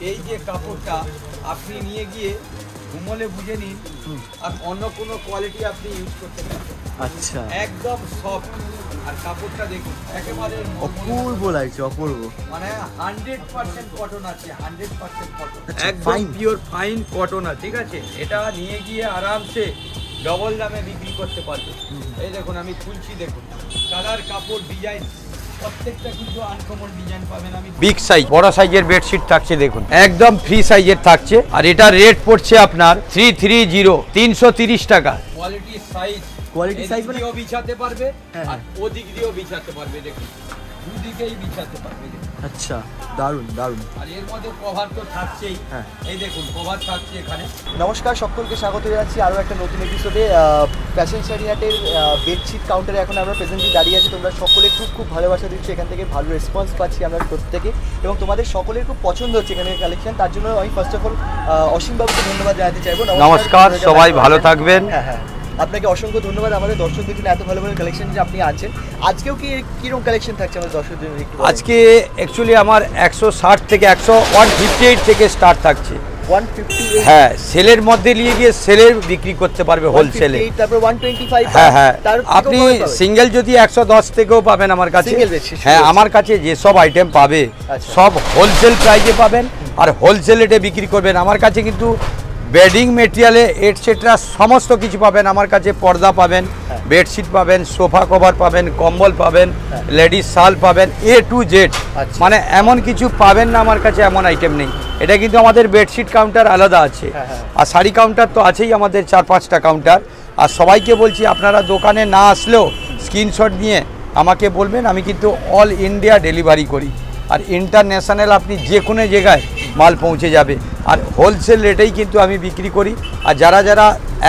এই যে কাপড়টা আপনি নিয়ে গিয়ে ঘুমলে বুঝে নিন, আর অন্য কোনো কোয়ালিটি আপনি ইউজ করতে পারবেন। আচ্ছা, একদম সফট। আর কাপড়টা দেখুন একেবারে অপূর্ব লাগছে, অপূর্ব। মানে 100% কটন আছে, 100% কটন, একদম পিওর ফাইন কটন আছে, ঠিক আছে। এটা নিয়ে গিয়ে আরামসে ডবল দামে বিক্রি করতে পারবে। এই দেখুন আমি খুলছি, দেখুন কালার, কাপড়, ডিজাইন প্রত্যেকটা কিন্তু আনকমন ডিজাইন পাবেন। আমি বিগ সাইজ, বড় সাইজের বেডশিট থাকছে, দেখুন একদম ফ্রি সাইজের থাকছে। আর এটা রেট পড়ছে আপনার 330, 330 টাকা। কোয়ালিটি সাইজ, কোয়ালিটি সাইজ মানে বিছাতে পারবে আর ওদিক দিয়েও বিছাতে পারবে, দেখুন দুদিকেই বিছাতে পারবে। আচ্ছা, দারুণ দারুণ। আর এর মধ্যে কভার তো থাকছেই, এই দেখুন কভার থাকছে এখানে। নমস্কার, সকলকে স্বাগত জানাচ্ছি আরও একটা নতুন এপিসোডে। ফ্যাশন শাড়ি হাটের বেডশিট কাউন্টারে এখন আমরা প্রেজেন্টলি দাঁড়িয়ে আছি। তোমরা সকলে খুব খুব ভালোবাসা দিচ্ছ, এখান থেকে ভালো রেসপন্স পাচ্ছি আমরা প্রত্যেকে, এবং তোমাদের সকলের খুব পছন্দ হচ্ছে এখানে কালেকশন। তার জন্য আমি ফার্স্ট অফ অল অসীমবাবুকে ধন্যবাদ জানাতে চাইবো। নমস্কার, সবাই ভালো থাকবেন। হ্যাঁ, আপনাকে অসংখ্য ধন্যবাদ আমাদের দর্শকদের জন্য এত ভালো ভালো কালেকশন যে আপনি আছেন। আজকেও কিরকম কালেকশন থাকছে আমাদের দর্শকদের জন্য? আজকে অ্যাকচুয়ালি আমার 160 থেকে 158 থেকে স্টার্ট থাকছে। 158? হ্যাঁ, সেলের মধ্যে নিয়ে গিয়ে সেলের বিক্রি করতে পারবে হোলসেলে। তারপর 125? হ্যাঁ, আপনি সিঙ্গেল যদি 110 থেকেও পাবেন আমার কাছে। হ্যাঁ, আমার কাছে যেসব আইটেম পাবে সব হোলসেল প্রাইসে পাবেন, আর হোলসেল রেটে বিক্রি করবেন। আমার কাছে কিন্তু বেডিং মেটেরিয়ালে এটসেট্রা সমস্ত কিছু পাবেন আমার কাছে। পর্দা পাবেন, বেডশিট পাবেন, সোফা কভার পাবেন, কম্বল পাবেন, লেডিস শাল পাবেন, A to Z। মানে এমন কিছু পাবেন না আমার কাছে, এমন আইটেম নেই। এটা কিন্তু আমাদের বেডশিট কাউন্টার আলাদা আছে, আর শাড়ি কাউন্টার তো আছেই আমাদের 4-5টা কাউন্টার। আর সবাইকে বলছি আপনারা দোকানে না আসলেও স্ক্রিনশট নিয়ে আমাকে বলবেন, আমি কিন্তু অল ইন্ডিয়া ডেলিভারি করি। আর ইন্টারন্যাশনাল আপনি যে কোনো জায়গায় মাল পৌঁছে যাবে, আর হোলসেল রেটেই কিন্তু আমি বিক্রি করি। আর যারা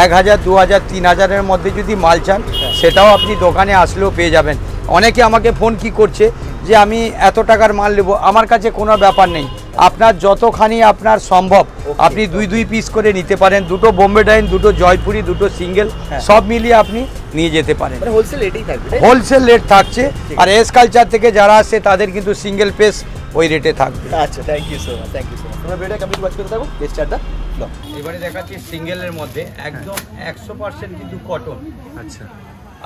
1000, 2000, 3000-এর মধ্যে যদি মাল চান সেটাও আপনি দোকানে আসলেও পেয়ে যাবেন। অনেকে আমাকে ফোন কি করছে যে আমি এত টাকার মাল নেব, আমার কাছে কোনো ব্যাপার নেই। আপনার যতখানি আপনার সম্ভব আপনি 2 পিস করে নিতে পারেন। 2টো বোম্বে ডাইন, 2টো জয়পুরি, 2টো সিঙ্গেল, সব মিলিয়ে আপনি নিয়ে যেতে পারেন। হোলসেল রেটেই থাকবে, হোলসেল রেট থাকছে। আর এস কালচার থেকে যারা আসে তাদের কিন্তু সিঙ্গেল পিস ওই রেটে থাকবে। আচ্ছা, thank you so much, thank you so much. তোমরা ভিডিওটা কমপ্লিট ওয়াচ করতে থাকো। Let's start the blog. এবারে দেখাচ্ছি সিঙ্গেলের মধ্যে একদম 100% কিন্তু কটন। আচ্ছা,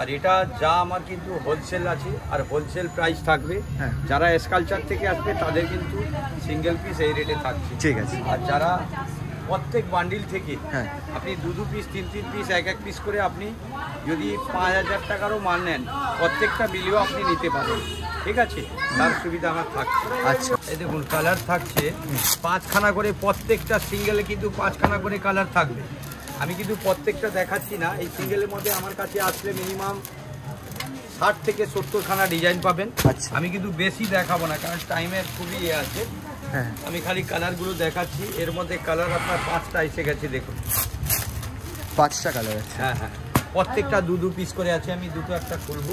আর এটা যা আমার কিন্তু হোলসেল আছে, আর হোলসেল প্রাইস থাকবে। যারা এস কালচার থেকে আসবে তাদের কিন্তু সিঙ্গেল পিস এই রেটে থাকছে, ঠিক আছে। আর যারা প্রত্যেক বান্ডিল থেকে আপনি 2 পিস, 3 পিস, 1 পিস করে আপনি যদি 5000 টাকারও মাল নেন, প্রত্যেকটা মিলিয়েও আপনি নিতে পারেন, ঠিক আছে। তার সুবিধা আমার থাকছে। আচ্ছা, এই দেখুন কালার থাকছে 5খানা করে, প্রত্যেকটা সিঙ্গেলে কিন্তু 5খানা করে কালার থাকবে। আমি কিন্তু প্রত্যেকটা দেখাচ্ছি না। এই সিঙ্গেলের মধ্যে আমার কাছে আসলে মিনিমাম 60 থেকে 70খানা ডিজাইন পাবেন। আমি কিন্তু বেশি দেখাবো না, কারণ টাইমের খুবই আছে। আমি খালি কালারগুলো দেখাচ্ছি। এর মধ্যে কালার আপনার 5টা এসে গেছে, দেখুন 5টা কালার আছে। হ্যাঁ, প্রত্যেকটা 2 পিস করে আছে। আমি দুটো একটা খুলবো।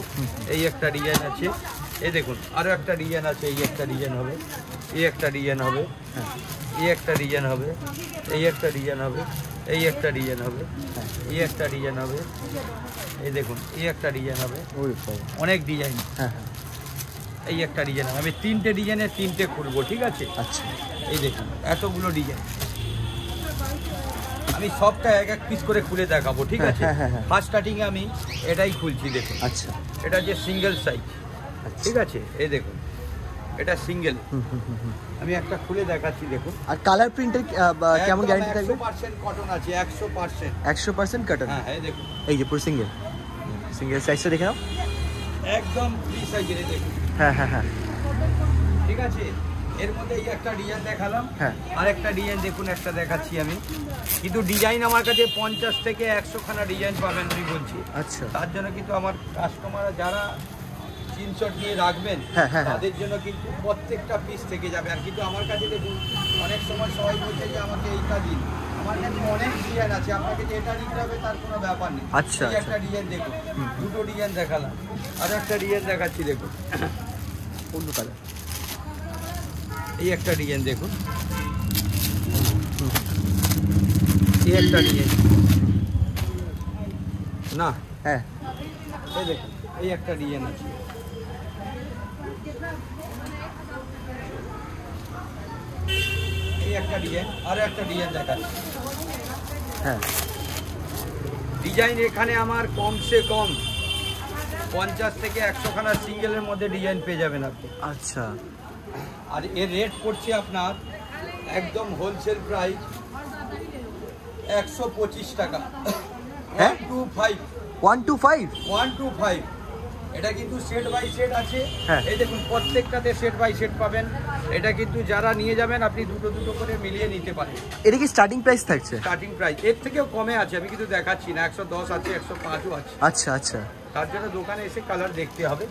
এই একটা ডিজাইন আছে, এই দেখুন আরও একটা ডিজাইন আছে। এই একটা ডিজাইন হবে, এই একটা ডিজাইন হবে, এই একটা ডিজাইন হবে, এই একটা ডিজাইন হবে, এই একটা ডিজাইন হবে, এই একটা ডিজাইন হবে, এই দেখুন এই একটা ডিজাইন হবে, অনেক ডিজাইন। এই একটা ডিজাইন হবে। আমি 3টে ডিজাইনের 3টে খুলবো, ঠিক আছে। আচ্ছা, এই দেখুন এতগুলো ডিজাইন, আমি সবটা 1 পিস করে খুলে দেখাবো, ঠিক আছে। ফার্স্ট স্টার্টিং এ আমি এটাই খুলছি, দেখুন। আচ্ছা, এটা যে সিঙ্গেল সাইজ, ঠিক আছে। এই দেখুন এটা সিঙ্গেল, আমি একটা খুলে দেখাচ্ছি, দেখুন। আর কালার প্রিন্টের কেমন গ্যারান্টি থাকবে? 100% কটন আছে, 100%। 100% কটন। হ্যাঁ, দেখুন এই যে পুরো সিঙ্গেল সাইজটা দেখে নাও, একদম ফ্রি সাইজের, দেখুন। হ্যাঁ, ঠিক আছে। এর মধ্যে এই একটা ডিজাইন দেখালাম, আর একটা ডিজাইন দেখুন একটা দেখাচ্ছি আমি। কিন্তু ডিজাইন আমার কাছে 50 থেকে 100খানা ডিজাইন পাবেন আমি বলছি। আচ্ছা, তার জন্য কিন্তু আমার কাস্টমাররা যারা স্ক্রিনশট নিয়ে রাখবেন তাদের জন্য কিন্তু প্রত্যেকটা পিস থেকে যাবে। আর কিন্তু আমার কাছে দেখুন অনেক সময় সবাই বলছে যে আমাকে এইটা দিন, আমার কাছে অনেক ডিজাইন আছে, আপনাকে যে এটা নিতে হবে তার কোনো ব্যাপার নেই। আচ্ছা, এই একটা ডিজাইন দেখুন, 2টো ডিজাইন দেখালাম, আর একটা ডিজাইন দেখাচ্ছি, দেখুন অন্য কালার। এই একটা ডিজাইন দেখুন, এই একটা ডিজাইন না, এই দেখুন এই একটা ডিজাইন আছে, এই একটা ডিজাইন, আরো একটা ডিজাইন দেখাচ্ছি। হ্যাঁ, ডিজাইন এখানে আমার কমসে কম 50 থেকে 100 খানা সিঙ্গেলের মধ্যে ডিজাইন পেয়ে যাবেন আপনি। আচ্ছা, আর এর রেট পড়ছে আপনার একদম হোলসেল প্রাইস 125 টাকা। হ্যাঁ? 125। এটা কিন্তু সেট বাই সেট আছে। হ্যাঁ। এই দেখুন প্রত্যেকটাতে সেট বাই সেট পাবেন। এটা কিন্তু যারা নিয়ে যাবেন আপনি দুটো দুটো করে মিলিয়ে নিতে পারেন। এটা কি স্টার্টিং প্রাইস থাকছে? স্টার্টিং প্রাইস এর থেকেও কমে আছে, আমি কিন্তু দেখাচ্ছি না। 110 আছে, 105ও আছে। আচ্ছা আচ্ছা, তার জন্য দোকানে এসে কালার দেখতে হবে।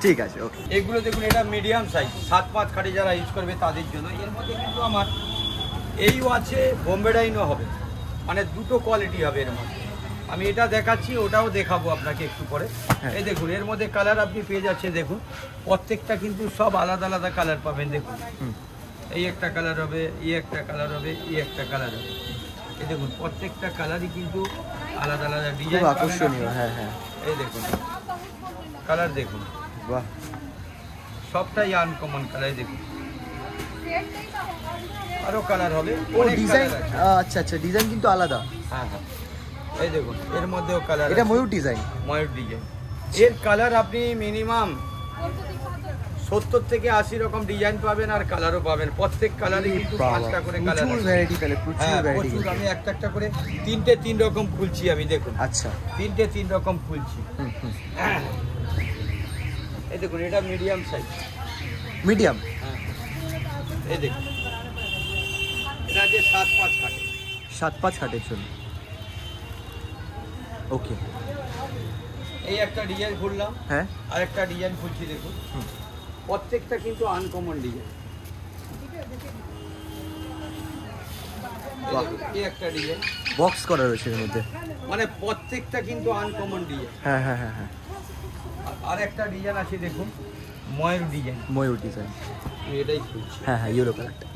ঠিক আছে, ওকে। এগুলো দেখুন, এটা মিডিয়াম সাইজ 7-5 খাটে যারা ইউজ করবে তাদের জন্য। এর মধ্যে কিন্তু আমার এইও আছে, বোম্বে ডাইনও হবে, মানে দুটো কোয়ালিটি হবে এর মধ্যে। আমি এটা দেখাচ্ছি, ওটাও দেখাবো আপনাকে একটু পরে। এই দেখুন এর মধ্যে কালার আপনি পেয়ে যাচ্ছেন। দেখুন প্রত্যেকটা কিন্তু সব আলাদা আলাদা কালার পাবেন। দেখুন এই একটা কালার হবে, এই একটা কালার হবে, এই একটা কালার হবে। এই দেখুন প্রত্যেকটা কালারই কিন্তু আলাদা আলাদা ডিজাইন, আকর্ষণীয়। হ্যাঁ হ্যাঁ, এই দেখুন কালার দেখুন, বাহ, সবটাই আনকমন কালার। দেখুন আরো কালার হবে, ডিজাইন। আচ্ছা আচ্ছা, ডিজাইন কিন্তু আলাদা। হ্যাঁ হ্যাঁ, এই দেখুন এর মধ্যেও কালার। এটা ময়ূর ডিজাইন। ময়ূর ডিজাইন এর কালার আপনি মিনিমাম 70 থেকে 80 রকম ডিজাইন পাবেন, আর কালারও পাবেন। প্রত্যেক কালারে কিন্তু 5টা করে কালার আছে। ভ্যারাইটি, তাহলে প্রচুর ভ্যারাইটি। প্রচুর। আমি একটা একটা করে 3 রকম খুলছি আমি। দেখুন আচ্ছা, 3 রকম খুলছি। এই দেখুন এটা মিডিয়াম সাইজ। মিডিয়াম। হ্যাঁ, এই দেখুন এটা যে 7-5 খাটে। 7-5 খাটের জন্য। ওকে, এই একটা ডিজাইন খুললাম। হ্যাঁ, আর একটা ডিজাইন খুলছি। দেখুন প্রত্যেকটা কিন্তু আনকমন ডিজাইন। এই একটা ডিজাইন বক্স করা রয়েছে এর মধ্যে, মানে প্রত্যেকটা কিন্তু আনকমন ডিজাইন। হ্যাঁ হ্যাঁ হ্যাঁ হ্যাঁ। আর একটা ডিজাইন আছে দেখুন, ময়ূর ডিজাইন। ময়ূর ডিজাইন, এটাই খুলছি। হ্যাঁ হ্যাঁ, ইয়েলো কালারটা।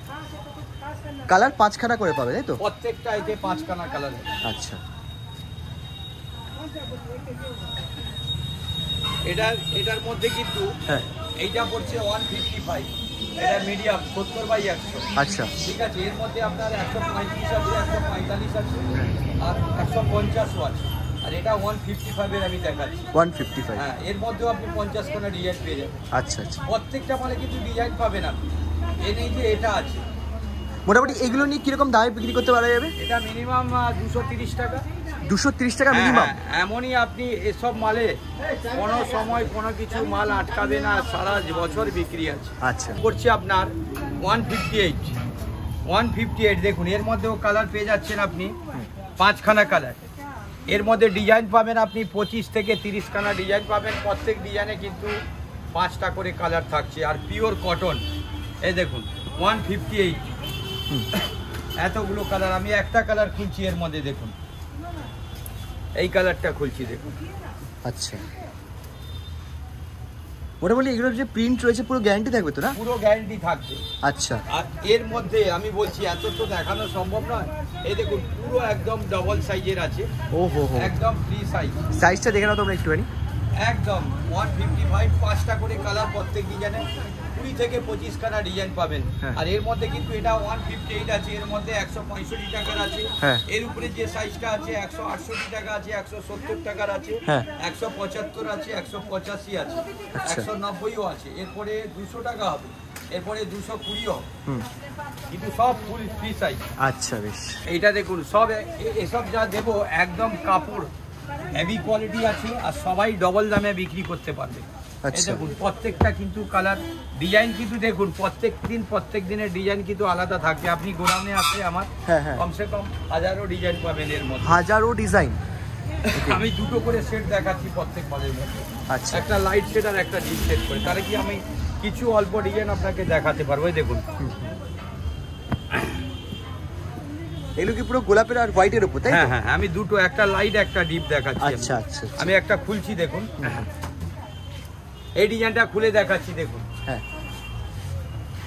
কালার 5 খানা করে পাবে, তাই তো? প্রত্যেকটা এতে 5 খানা কালার। আচ্ছা, এটার মধ্যে কিন্তু হ্যাঁ, এইটা পড়ছে 155। এটা মিডিয়াম 70/100। আচ্ছা, ঠিক আছে। এর মধ্যে আপনার 135 আছে, 145 আছে, আর 150ও আছে। আর এটা 155 এর আমি দেখাচ্ছি। 155। হ্যাঁ, এর মধ্যেও আপনি 50 খানা ডিজাইন পেয়ে যাবেন। আচ্ছা আচ্ছা, প্রত্যেকটা মানে কিন্তু ডিজাইন পাবেন আপনি। এ নেই যে এটা আছে। মোটামুটি এগুলো নিয়ে কিরকম দামে বিক্রি করতে পারা যাবে? এটা মিনিমাম 230 টাকা। 230 টাকা মিনিমাম? এমনই আপনি এসব মালে কোনো সময় কোনো কিছু মাল আটকাবে না, সারা বছর বিক্রি আছে। আচ্ছা, করছে আপনার 158। দেখুন এর মধ্যেও কালার পেয়ে যাচ্ছেন আপনি 5 খানা কালার। এর মধ্যে ডিজাইন পাবেন আপনি 25 থেকে 30 খানা ডিজাইন পাবেন। প্রত্যেক ডিজাইনে কিন্তু 5টা করে কালার থাকছে, আর পিওর কটন। এই দেখুন 158। এতগুলো কালার। আমি একটা কালার খুলছি এর মধ্যে। দেখুন এই কালারটা খুলছি। দেখুন আচ্ছা, মোটামুটি এগুলোর যে প্রিন্ট রয়েছে পুরো গ্যারান্টি থাকবে তো? না, পুরো গ্যারান্টি থাকবে। আচ্ছা। আর এর মধ্যে আমি বলছি এত তো দেখানো সম্ভব নয়। এই দেখুন পুরো একদম ডবল সাইজের আছে। ওহো, একদম ফ্রি সাইজ। সাইজটা দেখে নাও তোমরা একটুখানি। একদম 155। 5টা করে কালার প্রত্যেক ডিজাইনে। 20 থেকে 25 খানা ডিজাইন পাবেন। আর এর মধ্যে কিন্তু এটা 158 আছে। এর মধ্যে 165 টাকার আছে। এর উপরে যে সাইজটা আছে 168 টাকা আছে, 170 টাকার আছে, 175 আছে, 185 আছে, 190ও আছে। এরপরে 200 টাকা হবে, এরপরে 220ও, কিন্তু সব ফুল ফ্রি সাইজ। আচ্ছা, বেশ। এইটা দেখুন সব এসব যা দেবো একদম কাপড় হেভি কোয়ালিটি আছে, আর সবাই ডবল দামে বিক্রি করতে পারবে। দেখুন প্রত্যেকটা কিন্তু কালার ডিজাইন কিন্তু দেখুন প্রত্যেক দিনের ডিজাইন কিন্তু আলাদা থাকবে। আপনি গোডাউনে আসলে আমার কমসে কম 1000ও ডিজাইন পাবেন এর মধ্যে। 1000ও ডিজাইন। আমি দুটো করে সেট দেখাচ্ছি প্রত্যেক মালের মধ্যে। আচ্ছা, একটা লাইট সেট আর একটা ডিপ সেট করে, তাহলে কি আমি কিছু অল্প ডিজাইন আপনাকে দেখাতে পারবো। দেখুন এগুলো কি পুরো গোলাপের আর হোয়াইটের উপর, তাই? হ্যাঁ হ্যাঁ, আমি দুটো, একটা লাইট একটা ডিপ দেখাচ্ছি। আচ্ছা আচ্ছা, আমি একটা খুলছি। দেখুন এই ডিজাইনটা খুলে দেখাচ্ছি। দেখুন হ্যাঁ,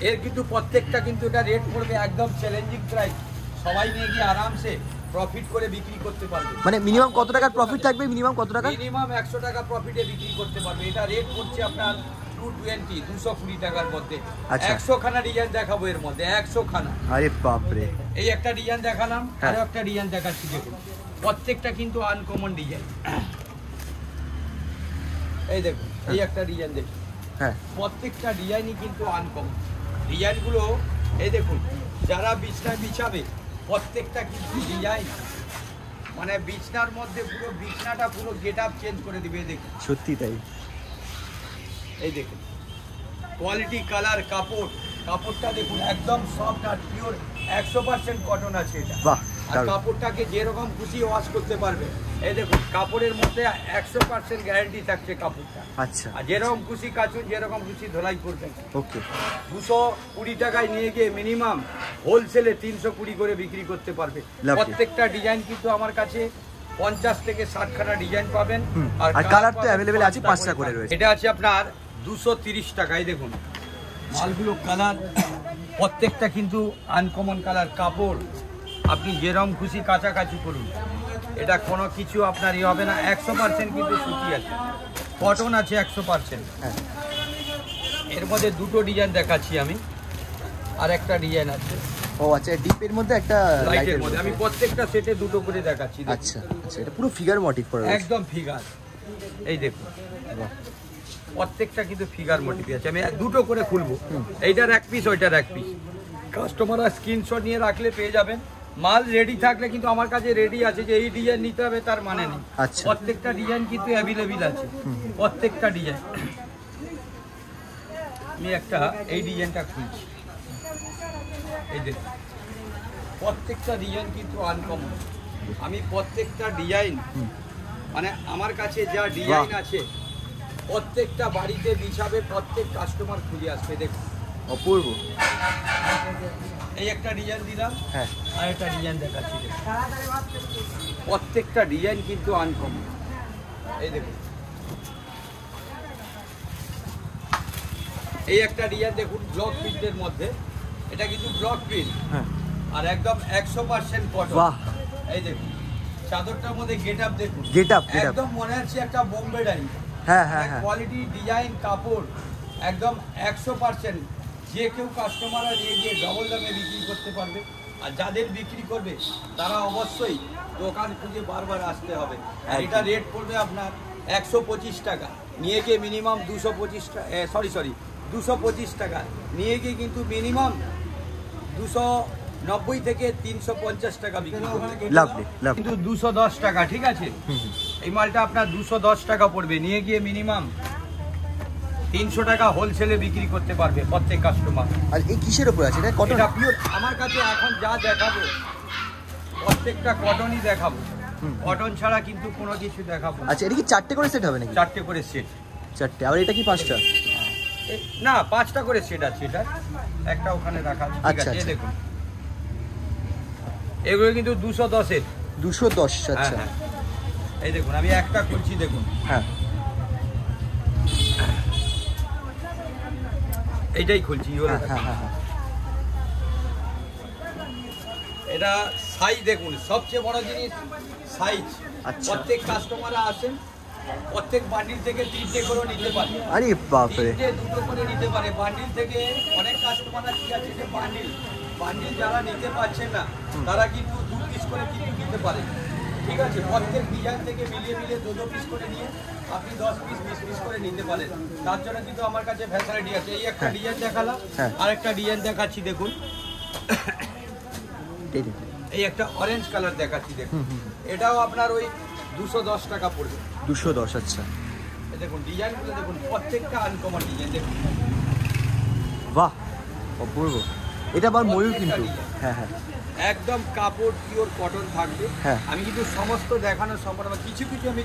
এর কিন্তু প্রত্যেকটা কিন্তু এটা রেট পড়বে একদম চ্যালেঞ্জিং প্রাইস। সবাই নিয়ে গিয়ে আরামসে প্রফিট করে বিক্রি করতে পারবে। মানে মিনিমাম কত টাকার প্রফিট থাকবে? মিনিমাম কত টাকা? মিনিমাম 100 টাকা প্রফিটে বিক্রি করতে পারবে। এটা রেট পড়ছে আপনার 220 220 টাকার মধ্যে। আচ্ছা। 100 খানা ডিজাইন দেখাবো এর মধ্যে, 100 খানা। আরে বাপরে, এই একটা ডিজাইন দেখালাম, আরো একটা ডিজাইন দেখাচ্ছি দেখুন, প্রত্যেকটা কিন্তু আনকমন ডিজাইন। এই দেখুন, এই একটা ডিজাইন দেখুন, হ্যাঁ প্রত্যেকটা ডিজাইনই কিন্তু আনকমন ডিজাইনগুলো। এই দেখুন, যারা বিছনা বিছাবে প্রত্যেকটা কিন্তু ডিজাইন, মানে বিছনার মধ্যে পুরো বিছনাটা পুরো গেট আপ চেঞ্জ করে দিবে। দেখুন সত্যি তাই। এই দেখুন কোয়ালিটি, কালার, কাপড়টা দেখুন একদম সফট আর পিওর, 100% কটন আছে এটা। বাহ, আর কাপড়টাকে যেরকম খুশি ওয়াশ করতে পারবে। এই দেখুন কাপড়ের মধ্যে 100% গ্যারান্টি থাকছে কাপড়টা। আচ্ছা, আর যেরকম খুশি কাচুন, যেরকম খুশি ধোলাই করবেন। ওকে। 220 টাকায় নিয়ে গিয়ে মিনিমাম হোলসেলে 320 করে বিক্রি করতে পারবে। প্রত্যেকটা ডিজাইন কিন্তু আমার কাছে 50 থেকে 60 খানা ডিজাইন পাবেন। আর কালার তো অ্যাভেলেবেল আছে, 5টা করে রয়েছে। এটা আছে আপনার 230 টাকায়। দেখুন মালগুলো কালার প্রত্যেকটা কিন্তু আনকমন কালার, কাপড় আপনি যেরকম খুশি কাছাকাছি করুন, এটা কোনো কিছু আপনার ইয়ে হবে না। 100% কিন্তু সুতি আছে, কটন আছে 100%। এর মধ্যে দুটো ডিজাইন দেখাচ্ছি আমি, আর একটা ডিজাইন আছে। ও আচ্ছা, ডিপের মধ্যে একটা লাইটের মধ্যে। আমি প্রত্যেকটা সেটে দুটো করে দেখাচ্ছি। আচ্ছা আচ্ছা, এটা পুরো ফিগার মোটিভ করা আছে, একদম ফিগার। এই দেখুন প্রত্যেকটা কিন্তু ফিগার মোটিভ আছে। আমি দুটো করে খুলবো, এইটার এক পিস, ওইটার এক পিস। কাস্টমাররা স্ক্রিনশট নিয়ে রাখলে পেয়ে যাবেন। মাল রেডি থাকলে কিন্তু আমার কাছে রেডি আছে, যে এই ডিজাইন নিতে হবে তার মানে নেই। আচ্ছা, প্রত্যেকটা ডিজাইন কিন্তু অ্যাভেলেবেল আছে, প্রত্যেকটা ডিজাইন। আমি একটা এই ডিজাইনটা খুলছি। এই দেখুন প্রত্যেকটা ডিজাইন কিন্তু আনকমন। আমি প্রত্যেকটা ডিজাইন, মানে আমার কাছে যা ডিজাইন আছে প্রত্যেকটা বাড়িতে বিছাবে, প্রত্যেক কাস্টমার খুঁজে আসবে। দেখুন অপূর্ব। এই একটা ডিজাইন দিলাম, হ্যাঁ, আর একটা ডিজাইন দেখাচ্ছি। প্রত্যেকটা ডিজাইন কিন্তু আনকমন। এই দেখুন এই একটা ডিজাইন দেখুন, ব্লক প্রিন্টের মধ্যে। এটা কিন্তু ব্লক প্রিন্ট, আর একদম 100% কটন। বাহ, এই দেখুন চাদরটার মধ্যে গেট আপ দেখুন, একদম মনে হচ্ছে একটা বোম্বে ডাই। হ্যাঁ হ্যাঁ হ্যাঁ, কোয়ালিটি, ডিজাইন, কাপড় একদম 100%। যে কেউ কাস্টমাররা নিয়ে গিয়ে ডবল দামে বিক্রি করতে পারবে। আর যাদের বিক্রি করবে তারা অবশ্যই দোকান খুঁজে বারবার আসতে হবে। আর এটা রেট পড়বে আপনার 125 টাকা, নিয়ে গিয়ে মিনিমাম 225 টাকা, 225 টাকা নিয়ে গিয়ে কিন্তু মিনিমাম 290 থেকে 350 টাকা বিক্রি করবে। কিন্তু 210 টাকা, ঠিক আছে? এই মালটা আপনার 210 টাকা পড়বে, নিয়ে গিয়ে মিনিমাম 300 টাকা হোলসেলে বিক্রি করতে পারবে প্রত্যেক কাস্টমার। আর এই কিসের উপর আছে? এটা কটন? এটা পিওর। আমার কাছে এখন যা দেখাবো প্রত্যেকটা কটনই দেখাবো, কটন ছাড়া কিন্তু কোনো কিছু দেখাবো। আচ্ছা, এটা কি 4টে করে সেট হবে নাকি? 4টে করে সেট। 4টে। আর এটা কি 5টা? না, 5টা করে সেট আছে। এটা একটা ওখানে রাখা আছে, ঠিক আছে? দেখুন এগুলো কিন্তু 210-এর। 210। আচ্ছা, এই দেখুন আমি একটা খুলছি, দেখুন। হ্যাঁ, এইটাই খুলছি। এটা সাইজ দেখুন, সবচেয়ে বড় জিনিস সাইজ। প্রত্যেক কাস্টমাররা আসেন, প্রত্যেক বান্ডিল থেকে 3টে করে নিতে পারে। আরে বাপরে, 2টো করে নিতে পারে বান্ডিল থেকে। অনেক কাস্টমাররা কি আছে যে বান্ডিল যারা নিতে পারছেন না তারা কিন্তু 2 পিস করে কিন্তু নিতে পারে, ঠিক আছে? প্রত্যেক ডিজাইন থেকে মিলিয়ে 2 পিস করে নিয়ে আপনি 10 পিস 20 পিস করে নিতে পারেন। তার জন্য কিন্তু আমার কাছে ফ্যাসিলিটি আছে। এই একটা ডিজাইন দেখালাম, আরেকটা ডিজাইন দেখাচ্ছি। দেখুন এই একটা অরেঞ্জ কালার দেখাচ্ছি, দেখুন। এটাও আপনার ওই 210 টাকা পড়বে। 210। আচ্ছা, দেখুন ডিজাইনগুলো দেখুন, প্রত্যেকটা আনকমন ডিজাইন। দেখুন বাহ, অপূর্ব। এটা আবার ময়ূর কিন্তু। হ্যাঁ হ্যাঁ, একদম কাপড় পিওর কটন থাকবে। হ্যাঁ, আমি কিন্তু সমস্ত দেখানোর সম্পূর্ণ কিছু আমি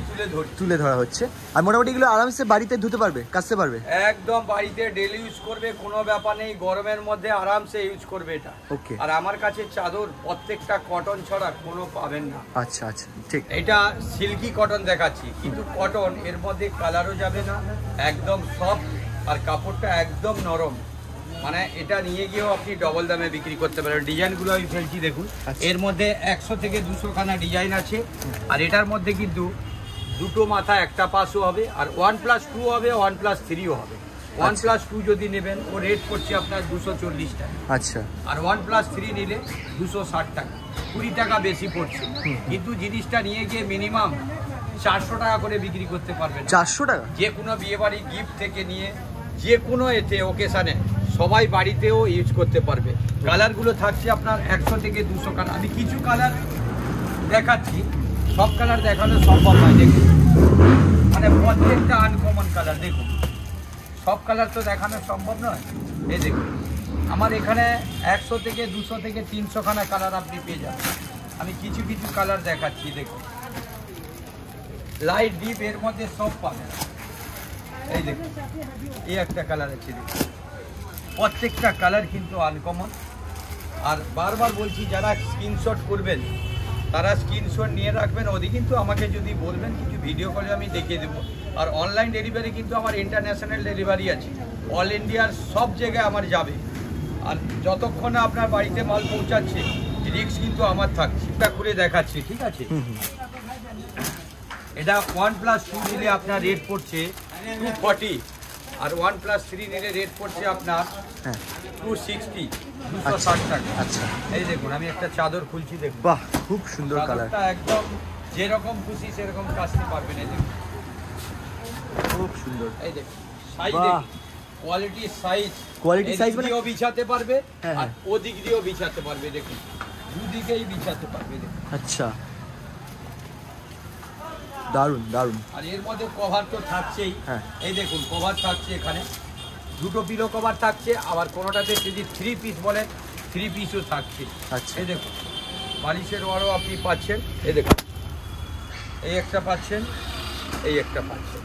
তুলে ধরা হচ্ছে। আর মোটামুটি এগুলো আরামসে বাড়িতে ধুতে পারবে, কাচতে পারবে। একদম বাড়িতে ডেলি ইউজ করবে, কোনো ব্যাপার নেই। গরমের মধ্যে আরামসে ইউজ করবে এটা। ওকে। আর আমার কাছে চাদর প্রত্যেকটা কটন ছাড়া কোনো পাবেন না। আচ্ছা আচ্ছা, ঠিক। এটা সিল্কি কটন দেখাচ্ছি, কিন্তু কটন, এর মধ্যে কালারও যাবে না, একদম সফট, আর কাপড়টা একদম নরম। মানে এটা নিয়ে গিয়েও আপনি ডবল দামে বিক্রি করতে পারেন। ডিজাইনগুলো আমি ফেলছি, দেখুন। এর মধ্যে 100 থেকে 200 খানা ডিজাইন আছে। আর এটার মধ্যে কিন্তু 2টো মাথা, একটা পাশও হবে, আর 1+2 হবে, 1+3ও হবে। OnePlus 2 যদি নেবেন ও রেট করছে আপনার 240 টাকা। আচ্ছা। আর OnePlus 3 নিলে 260 টাকা, 20 টাকা বেশি পড়ছে। কিন্তু জিনিসটা নিয়ে গিয়ে মিনিমাম 400 টাকা করে বিক্রি করতে পারবেন। 400 টাকা? যে কোনো বিয়েবাড়ি গিফট থেকে নিয়ে যে কোনো এতে ওকেশানে সবাই বাড়িতেও ইউজ করতে পারবে। কালারগুলো থাকছে আপনার 100 থেকে 200 কালার। আমি কিছু কালার দেখাচ্ছি, সব কালার দেখানো সম্ভব নয়। দেখুন মানে প্রত্যেকটা আনকমন কালার, দেখুন সব কালার তো দেখানো সম্ভব নয়। এই দেখুন আমার এখানে 100 থেকে 200 থেকে 300 খানা কালার আপনি পেয়ে যাবেন। আমি কিছু কিছু কালার দেখাচ্ছি। দেখুন লাইট ডিপ এর মধ্যে সব পাবেন। এই দেখুন এই একটা কালার আছে, দেখুন প্রত্যেকটা কালার কিন্তু আনকমন। আর বারবার বলছি যারা স্ক্রিনশট করবেন তারা স্ক্রিনশট নিয়ে রাখবেন। ওদিকে কিন্তু আমাকে যদি বলবেন কিছু ভিডিও কলে আমি দেখিয়ে দেবো। আর অনলাইন ডেলিভারি কিন্তু আমার ইন্টারন্যাশনাল ডেলিভারি আছে, অল ইন্ডিয়ার সব জায়গায় আমার যাবে। আর যতক্ষণ না আপনার বাড়িতে মাল পৌঁছাচ্ছে রিস্ক কিন্তু আমার থাকছে। এটা করে দেখাচ্ছি, ঠিক আছে? এটা OnePlus 2 নিলে আপনার রেট পড়ছে 240, আর OnePlus 3 নিলে রেট পড়ছে আপনার 260, 260 টাকা। আচ্ছা এই দেখুন আমি একটা চাদর খুলছি, দেখুন বাহ খুব সুন্দর কালার, একদম যেরকম খুশি সেরকম কাজতে পারবেন। এই দেখুন খুব সুন্দর। এই দেখুন সাইজ, দেখুন কোয়ালিটি সাইজ, মানে বিছাতে পারবে আর ওদিক দিয়েও বিছাতে পারবে। দেখুন দুদিকেই বিছাতে পারবে। দেখুন আচ্ছা দারুন দারুন। আর এর মধ্যে কভার তো থাকছেই। এই দেখুন কভার থাকছে, এখানে দুটো পিলো কভার থাকছে। আবার কোনোটাতে যদি 3 পিস বলেন 3 পিসও থাকছে। আচ্ছা এই দেখুন বালিশের ওয়ারও আপনি পাচ্ছেন। এই দেখুন এই একটা পাচ্ছেন, এই একটা পাচ্ছেন।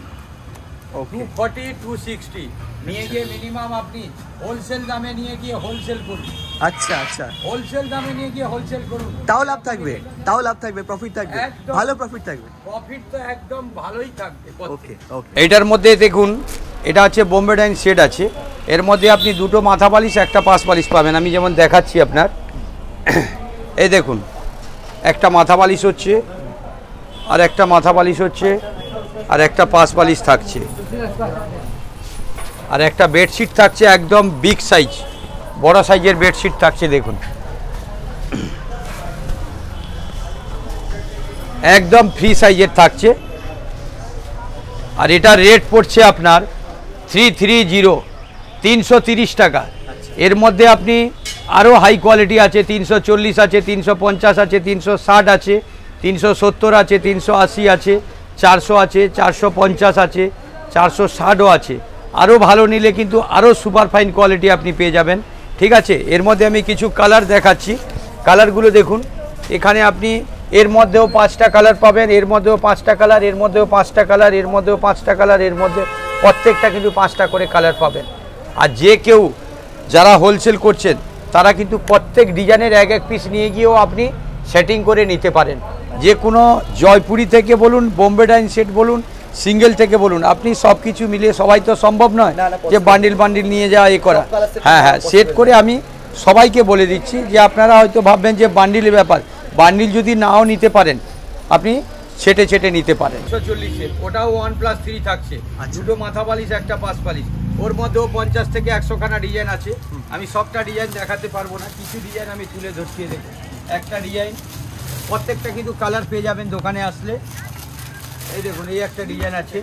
240, 260 নিয়ে গিয়ে মিনিমাম আপনি হোলসেল দামে নিয়ে গিয়ে হোলসেল করুন। আচ্ছা আচ্ছা হোলসেল দামে নিয়ে গিয়ে হোলসেল করুন, তাও লাভ থাকবে, তাও লাভ থাকবে, প্রফিট থাকবে, ভালো প্রফিট থাকবে। প্রফিট তো একদম ভালোই থাকবে। ওকে ওকে। এটার মধ্যে দেখুন এটা হচ্ছে বোম্বে ডাইন সেট আছে। এর মধ্যে আপনি দুটো মাথা বালিশ একটা পাশ বালিশ পাবেন। আমি যেমন দেখাচ্ছি আপনার, এই দেখুন একটা মাথা বালিশ হচ্ছে, আর একটা মাথা বালিশ হচ্ছে, আর একটা পাশ বালিশ থাকছে, আর একটা বেডশিট থাকছে একদম বিগ সাইজ, বড় সাইজের বেডশিট থাকছে। দেখুন একদম ফ্রি সাইজের থাকছে। আর এটা রেট পড়ছে আপনার 330, 330 টাকা। এর মধ্যে আপনি আরও হাই কোয়ালিটি আছে, 340 আছে, 350 আছে, 360 আছে, 370 আছে, 380 আছে, 400 আছে, 450 আছে, 460ও আছে। আরও ভালো নিলে কিন্তু আরও সুপার ফাইন কোয়ালিটি আপনি পেয়ে যাবেন, ঠিক আছে? এর মধ্যে আমি কিছু কালার দেখাচ্ছি, কালারগুলো দেখুন। এখানে আপনি এর মধ্যেও 5টা কালার পাবেন, এর মধ্যেও 5টা কালার, এর মধ্যেও 5টা কালার, এর মধ্যেও 5টা কালার, এর মধ্যে প্রত্যেকটা কিন্তু 5টা করে কালার পাবেন। আর যে কেউ যারা হোলসেল করছেন তারা কিন্তু প্রত্যেক ডিজাইনের এক এক পিস নিয়ে গিয়েও আপনি সেটিং করে নিতে পারেন। যে কোনো জয়পুরি থেকে বলুন, বোম্বে ডাইন সেট বলুন, সিঙ্গেল থেকে বলুন, আপনি সব কিছু মিলিয়ে সবাই তো সম্ভব নয় যে বান্ডিল বান্ডিল নিয়ে যাওয়া এ করা। হ্যাঁ হ্যাঁ, সেট করে আমি সবাইকে বলে দিচ্ছি যে আপনারা হয়তো ভাববেন যে বান্ডিলের ব্যাপার, বান্ডিল যদি নাও নিতে পারেন আপনি ছেটে ছেটে নিতে পারেন। 140 ওটাও OnePlus 3 থাকছে, দুটো মাথা বালিশ একটা পাশ বালিশ। ওর মধ্যেও 50 থেকে 100 খানা ডিজাইন আছে। আমি সবটা ডিজাইন দেখাতে পারবো না, কিছু ডিজাইন আমি তুলে ধরছি। দেখুন একটা ডিজাইন, প্রত্যেকটা কিন্তু কালার পেয়ে যাবেন দোকানে আসলে। এই দেখুন এই একটা ডিজাইন আছে,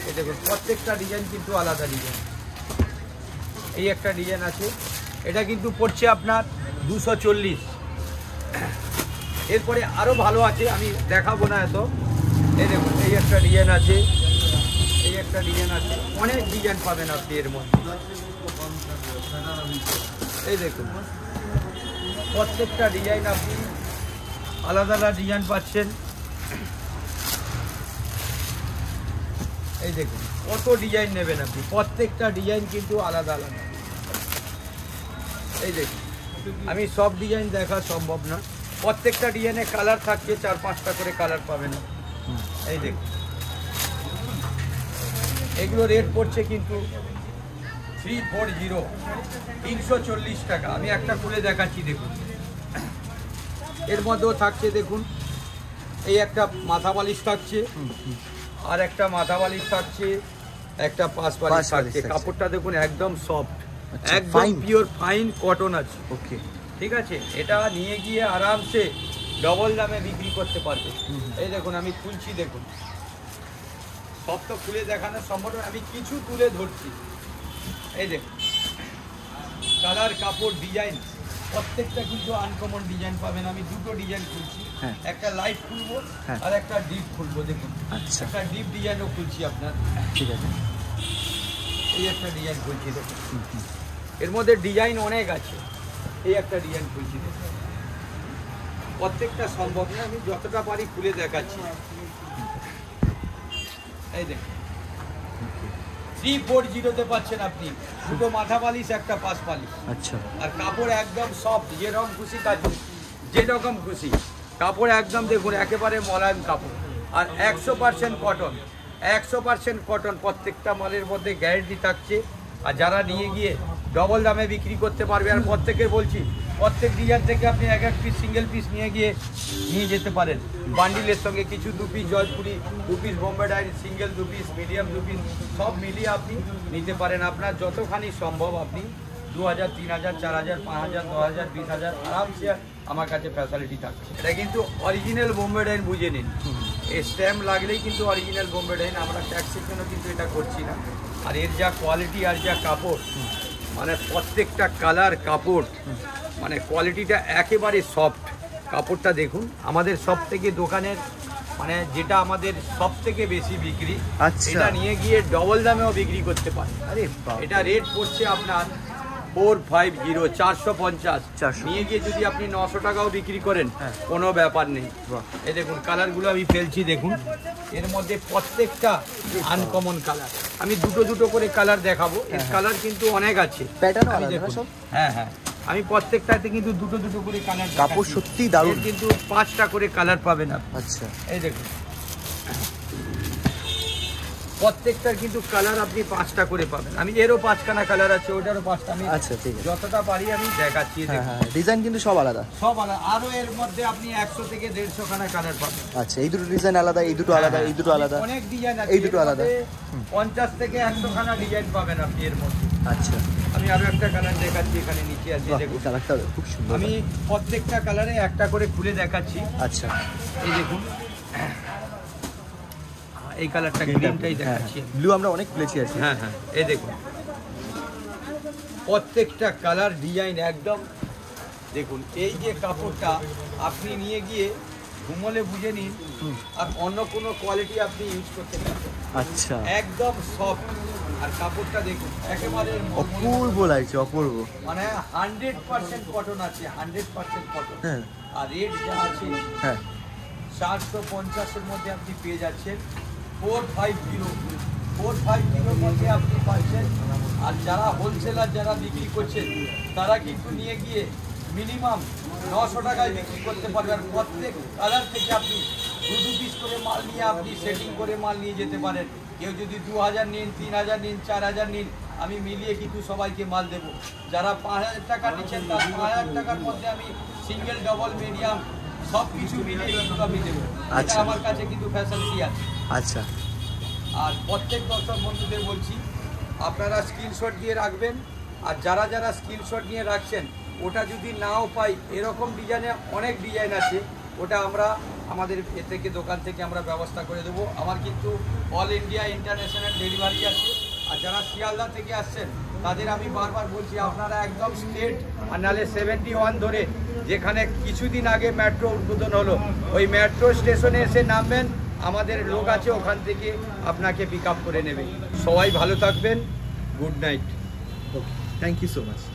এই দেখুন প্রত্যেকটা ডিজাইন কিন্তু আলাদা ডিজাইন। এই একটা ডিজাইন আছে, এটা কিন্তু পড়ছে আপনার 240। এরপরে আরও ভালো আছে, আমি দেখাবো না এত। এই দেখুন এই একটা ডিজাইন আছে, এই একটা ডিজাইন আছে, অনেক ডিজাইন পাবেন আপনি এর মধ্যে। এই দেখুন প্রত্যেকটা ডিজাইন আপনি আলাদা আলাদা ডিজাইন পাচ্ছেন। এই দেখুন কত ডিজাইন নেবেন আপনি, প্রত্যেকটা ডিজাইন কিন্তু আলাদা আলাদা। এই দেখুন আমি সব ডিজাইন দেখা সম্ভব না, প্রত্যেকটা ডিজাইনে কালার থাকছে, 4-5টা করে কালার পাবেন। এই দেখুন এগুলো রেট পড়ছে কিন্তু 340, 340 টাকা। আমি একটা খুলে দেখাচ্ছি, দেখুন এর মধ্যেও থাকছে। দেখুন এই একটা মাথা বালিশ থাকছে, আর একটা মাথা বালিশ থাকছে, একটা পাঁচ পালিশ থাকছে। কাপড়টা দেখুন একদম সফট, একদম পিওর ফাইন কটন আছে। ওকে, ঠিক আছে, এটা নিয়ে গিয়ে আরামসে ডবল দামে বিক্রি করতে পারবে। এই দেখুন আমি খুলছি, দেখুন সব তো খুলে দেখানো সম্ভব, আমি কিছু তুলে ধরছি। এই দেখুন কালার, কাপড়, ডিজাইন প্রত্যেকটা কিন্তু আনকমন ডিজাইন পাবেন। আমি দুটো ডিজাইন খুলছি, একটা লাইট খুলবো আর একটা ডিপ খুলবো। দেখুন একটা ডিপ ডিজাইনও খুলছি আপনার। ঠিক আছে, এই একটা ডিজাইন খুলছি, দেখুন এর মধ্যে ডিজাইন অনেক আছে। এই একটা ডিজাইন খুলছি, দেখুন প্রত্যেকটা সম্ভব না, আমি যতটা পারি খুলে দেখাচ্ছি। এই দেখুন 340-তে পাচ্ছেন আপনি দুটো মাথা পালিশ, একটা পাশ পালিশ। আচ্ছা, আর কাপড় একদম সফট, যেরকম খুশি কাজ, যেরকম খুশি কাপড় একদম দেখুন একেবারে মোলায়েম কাপড়। আর 100% কটন, 100% কটন, প্রত্যেকটা মালের মধ্যে গ্যারেন্টি থাকছে। আর যারা নিয়ে গিয়ে ডবল দামে বিক্রি করতে পারবে। আর প্রত্যেকে বলছি, প্রত্যেক ডিজাইন থেকে আপনি এক এক পিস, সিঙ্গেল পিস নিয়ে যেতে পারেন। বান্ডিলের সঙ্গে কিছু 2 piece Jaipuri, 2 piece Bombay diary, single 2 piece, medium 2 piece, সব মিলিয়ে আপনি নিতে পারেন। আপনার যতখানি সম্ভব আপনি 2000, 3000, 4000, 5000, 10000, 20000 আরামসে আমার কাছে ফ্যাসিলিটি থাকছে। এটা কিন্তু অরিজিনাল বোম্বে ডাইন, বুঝে নিন। এই স্ট্যাম্প লাগলেই কিন্তু অরিজিনাল বোম্বে ডাইন। আমরা ট্যাক্সের জন্য কিন্তু এটা করছি না। আর এর যা কোয়ালিটি আর যা কাপড়, মানে প্রত্যেকটা কালার, কাপড়, মানে কোয়ালিটিটা একেবারে সফট। কাপড়টা দেখুন, আমাদের সব থেকে দোকানের মানে যেটা আমাদের সব থেকে বেশি বিক্রি, এটা নিয়ে গিয়ে ডবল দামেও বিক্রি করতে পারে। আরে এটা রেট পড়ছে আপনার 450, 450। নিয়ে গিয়ে যদি আপনি 900 টাকাও বিক্রি করেন কোনো ব্যাপার নেই। এই দেখুন কালারগুলো আমি ফেলছি, দেখুন এর মধ্যে প্রত্যেকটা আনকমন কালার। আমি দুটো করে কালার দেখাবো। এর কালার কিন্তু অনেক আছে, দেখুন। হ্যাঁ, আমি প্রত্যেকটাতে কিন্তু দুটো করে কালার। কাপড় সত্যি দারুণ, কিন্তু 5টা করে কালার পাবেন আপনি। আচ্ছা, এই দেখুন প্রত্যেকটার কিন্তু কালার আপনি 5টা করে পাবেন। আমি এরও 5খানা কালার আছে, ওটারও 5টা। আমি আচ্ছা ঠিক আছে, যতটা পারি আমি দেখাচ্ছি। ডিজাইন কিন্তু সব আলাদা, সব আলাদা। আরো এর মধ্যে আপনি 100 থেকে 150 খানা কালার পাবেন। আচ্ছা, এই দুটো ডিজাইন আলাদা, এই দুটো আলাদা, এই দুটো আলাদা, অনেক ডিজাইন আছে, এই দুটো আলাদা। 50 থেকে 100 খানা ডিজাইন পাবেন আপনি এর মধ্যে। আচ্ছা, আমি আরো একটা কালার দেখাচ্ছি, এখানে নিচে আছে, দেখুন কালারটা খুব সুন্দর। আমি প্রত্যেকটা কালারে একটা করে খুলে দেখাচ্ছি। আচ্ছা, এই দেখুন এই কালারটা, গ্রিনটাই দেখাচ্ছি। ব্লু আমরা অনেক খুলেছি আছে। হ্যাঁ, এই দেখুন প্রত্যেকটা কালার, ডিজাইন একদম দেখুন। এই যে কাপড়টা আপনি নিয়ে গিয়ে ঘুমলে বুঝে নিন, আর অন্য কোনো কোয়ালিটি আপনি ইউজ করতে পারবেন। আচ্ছা, একদম সফট। আর কাপড়টা দেখুন একেবারে অপূর্ব লাগছে, অপূর্ব, মানে 100% কটন আছে, 100% কটন। হ্যাঁ, আর রেট যা আছে 450-এর মধ্যে আপনি পেয়ে যাচ্ছেন 450-এর মধ্যে আপনি পাচ্ছেন। আর যারা হোলসেলার, যারা বিক্রি করছেন, তারা কিন্তু নিয়ে গিয়ে মিনিমাম 900 টাকায় বিক্রি করতে পারবেন। প্রত্যেক কালার থেকে আপনি 2 পিস করে মাল নিয়ে আপনি সেটিং করে মাল নিয়ে যেতে পারেন। কেউ যদি 2000 নিন, 3000 নিন, 4000 নিন, আমি মিলিয়ে কিন্তু সবাইকে মাল দেবো। যারা 5000 টাকা নিচ্ছেন, তার 5000 টাকার মধ্যে আমি সিঙ্গেল, ডবল, মিডিয়াম সব কিছু মিলিয়ে কিন্তু আমি দেবো। এটা আমার কাছে কিন্তু ফ্যাসিলিটি আছে। আচ্ছা, আর প্রত্যেক দর্শক বন্ধুদের বলছি, আপনারা স্ক্রিনশট দিয়ে রাখবেন। আর যারা স্ক্রিনশট নিয়ে রাখছেন, ওটা যদি নাও পাই, এরকম ডিজাইনে অনেক ডিজাইন আছে, ওটা আমরা আমাদের এ থেকে দোকান থেকে আমরা ব্যবস্থা করে দেবো। আমার কিন্তু অল ইন্ডিয়া ইন্টারন্যাশনাল ডেলিভারি আছে। আর যারা শিয়ালদা থেকে আসছেন, তাদের আমি বারবার বলছি, আপনারা একদম স্ট্রেট, আর নাহলে 71 ধরে, যেখানে কিছুদিন আগে মেট্রো উদ্বোধন হলো, ওই মেট্রো স্টেশনে এসে নামবেন। আমাদের লোক আছে, ওখান থেকে আপনাকে পিক আপ করে নেবে। সবাই ভালো থাকবেন, good night. Okay, thank you so much.